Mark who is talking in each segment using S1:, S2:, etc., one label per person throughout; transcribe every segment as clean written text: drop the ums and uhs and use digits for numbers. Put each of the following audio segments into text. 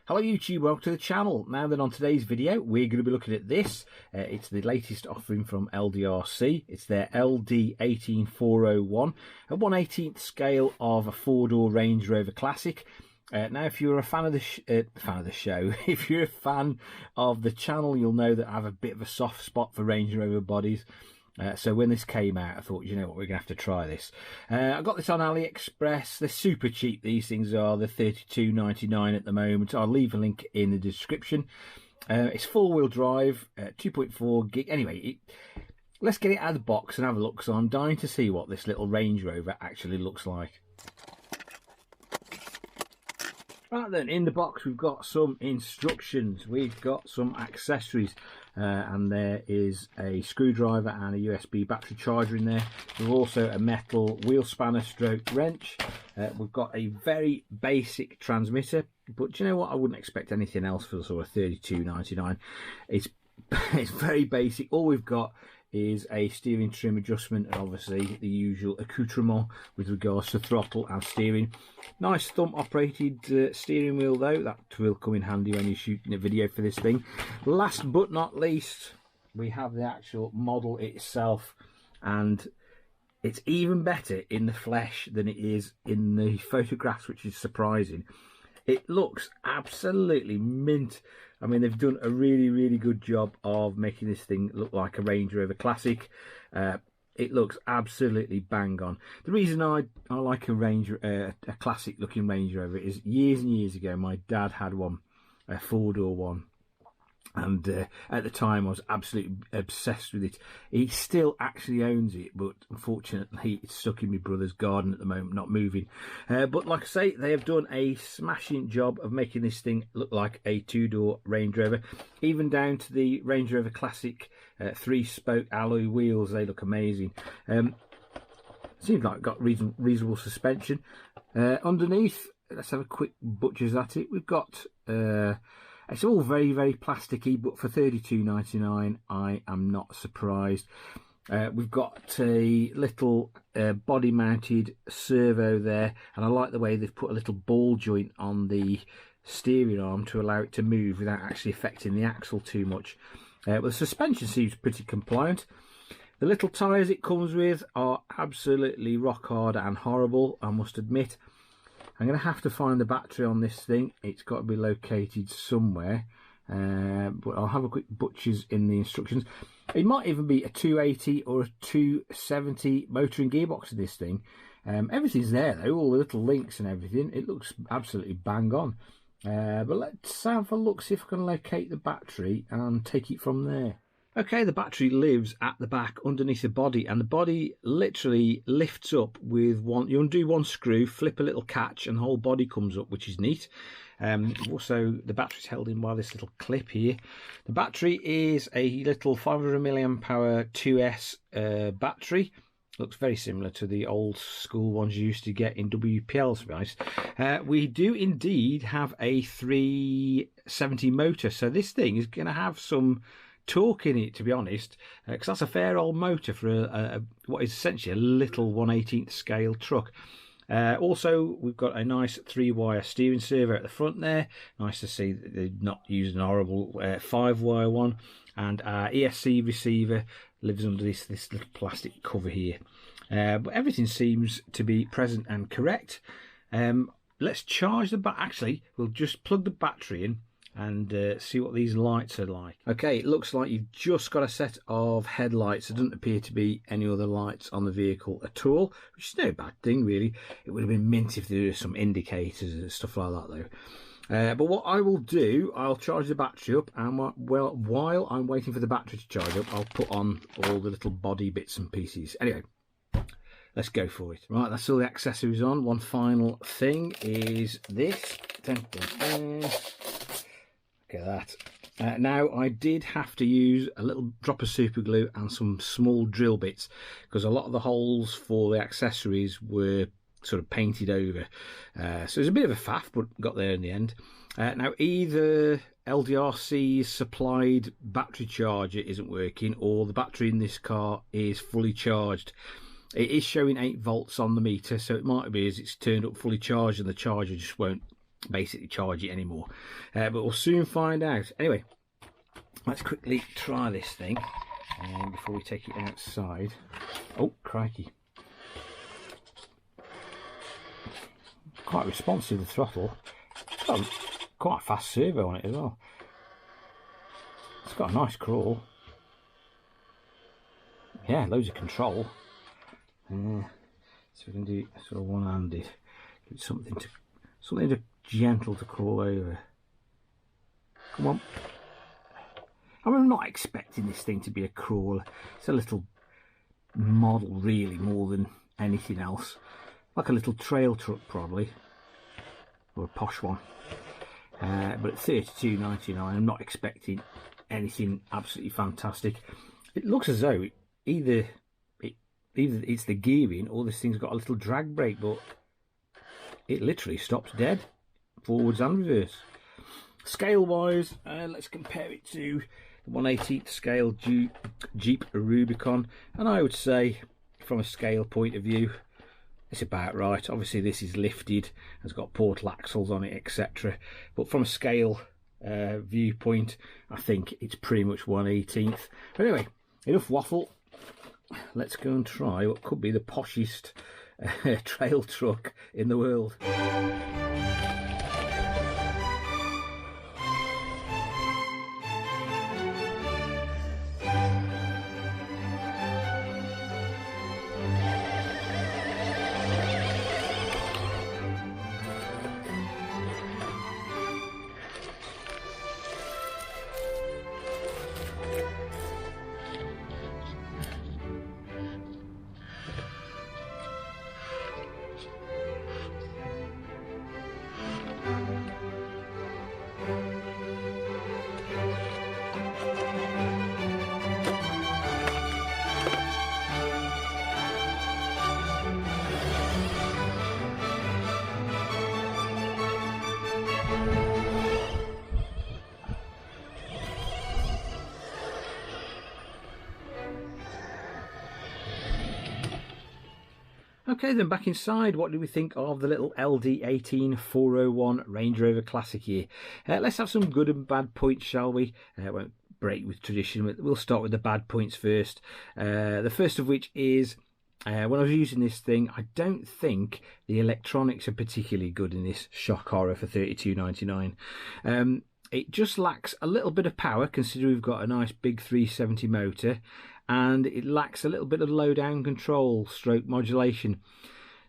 S1: Hello YouTube, welcome to the channel. Now then, on today's video we're going to be looking at this. It's the latest offering from LDRC. It's their LD18401, a 1/18th scale of a four-door Range Rover Classic. Now if you're a fan of the show, if you're a fan of the channel, you'll know that I have a bit of a soft spot for Range Rover bodies. So when this came out, I thought, you know what, we're going to have to try this. I got this on AliExpress. They're super cheap, these things are. They're $32.99 at the moment. I'll leave a link in the description. It's four-wheel drive, 2.4 gig. Anyway, let's get it out of the box and have a look. So I'm dying to see what this little Range Rover actually looks like. Right then, in the box we've got some instructions, we've got some accessories, and there is a screwdriver and a USB battery charger in there. There's also a metal wheel spanner stroke wrench. We've got a very basic transmitter, but do you know what, I wouldn't expect anything else for sort of $32.99. It's very basic. All we've got is a steering trim adjustment and obviously the usual accoutrement with regards to throttle and steering. Nice thumb operated steering wheel though, that will come in handy when you're shooting a video for this thing. Last but not least, we have the actual model itself, and it's even better in the flesh than it is in the photographs, which is surprising. It looks absolutely mint. I mean, they've done a really good job of making this thing look like a Range Rover Classic. It looks absolutely bang on. The reason I like a classic looking Range Rover is years and years ago my dad had one, a four-door one. And at the time I was absolutely obsessed with it. He still actually owns it, but unfortunately it's stuck in my brother's garden at the moment, not moving. But like I say, they have done a smashing job of making this thing look like a two-door Range Rover, even down to the Range Rover Classic three-spoke alloy wheels. They look amazing. Seems like it's got reasonable suspension. Underneath, let's have a quick butcher's at it. We've got it's all very plasticky, but for $32.99 I am not surprised. We've got a little body mounted servo there, and I like the way they've put a little ball joint on the steering arm to allow it to move without actually affecting the axle too much. But the suspension seems pretty compliant. The little tyres it comes with are absolutely rock hard and horrible, I must admit. I'm going to have to find the battery on this thing. It's got to be located somewhere, but I'll have a quick butcher's in the instructions. It might even be a 280 or a 270 motor and gearbox of this thing. Everything's there though, all the little links and everything. It looks absolutely bang on. But let's have a look, see if I can locate the battery and take it from there. Okay, the battery lives at the back underneath the body, and the body literally lifts up with one. You undo one screw, flip a little catch, and the whole body comes up, which is neat. Also, the battery's held in by this little clip here. The battery is a little 500 milliamp hour 2S battery. Looks very similar to the old school ones you used to get in WPL, to be honest. We do indeed have a 370 motor, so this thing is going to have some torque in it, to be honest, because that's a fair old motor for what is essentially a little 1/18th scale truck. Also, we've got a nice 3-wire steering servo at the front there. Nice to see that they're not using an horrible 5-wire one. And our ESC receiver lives under this little plastic cover here. But everything seems to be present and correct. Let's charge the battery. Actually, we'll just plug the battery in and see what these lights are like. Okay, it looks like you've just got a set of headlights. There doesn't appear to be any other lights on the vehicle at all, which is no bad thing really. It would have been mint if there were some indicators and stuff like that though. But what I will do, I'll charge the battery up, and while I'm waiting for the battery to charge up, I'll put on all the little body bits and pieces. Anyway, let's go for it. Right, that's all the accessories on. One final thing is this. Dun, dun, dun. Look at that. Now, I did have to use a little drop of super glue and some small drill bits, because a lot of the holes for the accessories were sort of painted over. So it was a bit of a faff, but got there in the end. Now, either LDRC's supplied battery charger isn't working, or the battery in this car is fully charged. It is showing 8 volts on the meter, so it might be as it's turned up fully charged and the charger just won't basically charge it anymore. But we'll soon find out. Anyway, let's quickly try this thing before we take it outside. Oh, crikey. Quite responsive, the throttle. It's got quite a fast servo on it as well. It's got a nice crawl. Yeah, loads of control. So we can do sort of one-handed. Give it something gentle to crawl over. Come on. I mean, I'm not expecting this thing to be a crawler. It's a little model, really, more than anything else. Like a little trail truck, probably, or a posh one. But at $32.99, I'm not expecting anything absolutely fantastic. It looks as though either it's the gearing or this thing's got a little drag brake, but it literally stops dead, forwards and reverse. Scale wise, let's compare it to the 1/18th scale Jeep Rubicon, and I would say from a scale point of view it's about right. Obviously this is lifted, has got portal axles on it, etc., but from a scale viewpoint I think it's pretty much 1/18th. But anyway, enough waffle. Let's go and try what could be the poshest trail truck in the world. Okay, then back inside, what do we think of the little LD18 401 Range Rover Classic here? Let's have some good and bad points, shall we? Won't break with tradition, but we'll start with the bad points first. The first of which is, when I was using this thing, I don't think the electronics are particularly good in this shock horror for $32.99. It just lacks a little bit of power, considering we've got a nice big 370 motor, and it lacks a little bit of low down control stroke modulation.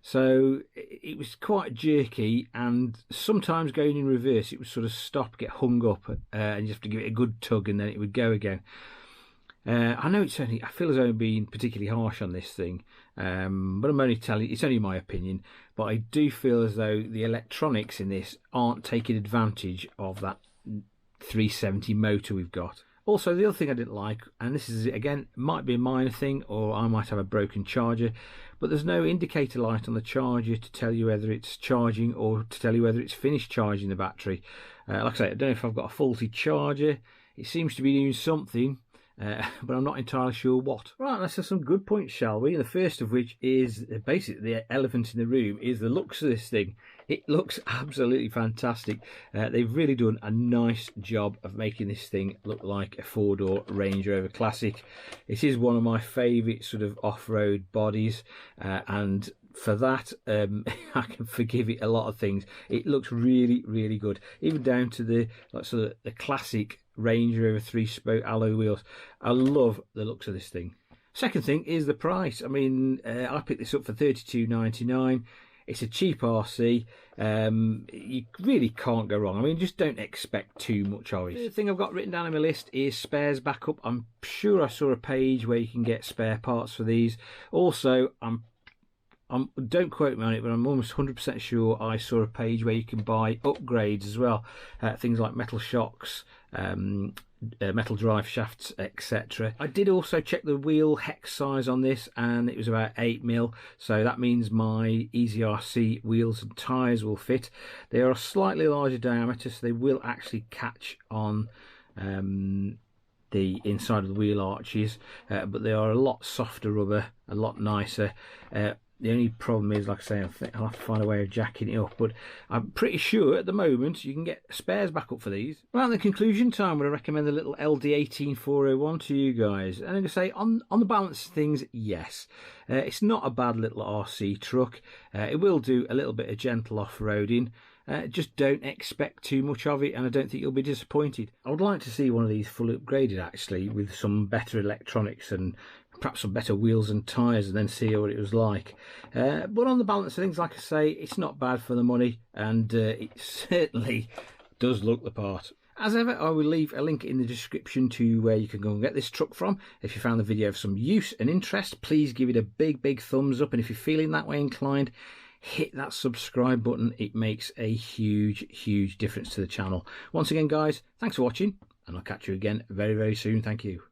S1: So it was quite jerky, and sometimes going in reverse it would sort of stop, get hung up, and you have to give it a good tug and then it would go again. I know I feel as though I'm being particularly harsh on this thing, but I'm only telling you, it's only my opinion, but I do feel as though the electronics in this aren't taking advantage of that 370 motor we've got. Also, the other thing I didn't like, and this is again might be a minor thing, or I might have a broken charger, but there's no indicator light on the charger to tell you whether it's charging or to tell you whether it's finished charging the battery. Like I say, I don't know if I've got a faulty charger. It seems to be doing something, but I'm not entirely sure what. Right, let's have some good points, shall we? The first of which is basically the elephant in the room, is the looks of this thing. It looks absolutely fantastic. They've really done a nice job of making this thing look like a four-door Range Rover Classic. It is one of my favourite sort of off-road bodies, and for that, I can forgive it a lot of things. It looks really, really good, even down to the sort of the classic Range Rover 3-spoke alloy wheels. I love the looks of this thing. Second thing is the price. I mean, I picked this up for $32.99. It's a cheap RC. You really can't go wrong. I mean, just don't expect too much of it. The thing I've got written down on my list is spares backup. I'm sure I saw a page where you can get spare parts for these. Also, don't quote me on it, but I'm almost 100% sure I saw a page where you can buy upgrades as well. Things like metal shocks, metal drive shafts, etc. I did also check the wheel hex size on this, and it was about 8mm, so that means my EasyRC wheels and tyres will fit. They are a slightly larger diameter, so they will actually catch on the inside of the wheel arches, but they are a lot softer rubber, a lot nicer. The only problem is, like I say, I think I'll have to find a way of jacking it up, but I'm pretty sure at the moment you can get spares back up for these. Well, in the conclusion time, I'm going to recommend the little LD18401 to you guys. And I'm going to say, on the balance of things, yes. It's not a bad little RC truck. It will do a little bit of gentle off-roading. Just don't expect too much of it, and I don't think you'll be disappointed. I would like to see one of these fully upgraded, actually, with some better electronics and perhaps some better wheels and tyres, and then see what it was like. But on the balance of things, like I say, it's not bad for the money, and it certainly does look the part. As ever, I will leave a link in the description to where you can go and get this truck from. If you found the video of some use and interest, please give it a big thumbs up, and if you're feeling that way inclined, hit that subscribe button. It makes a huge difference to the channel. Once again, guys, thanks for watching, and I'll catch you again very soon. Thank you.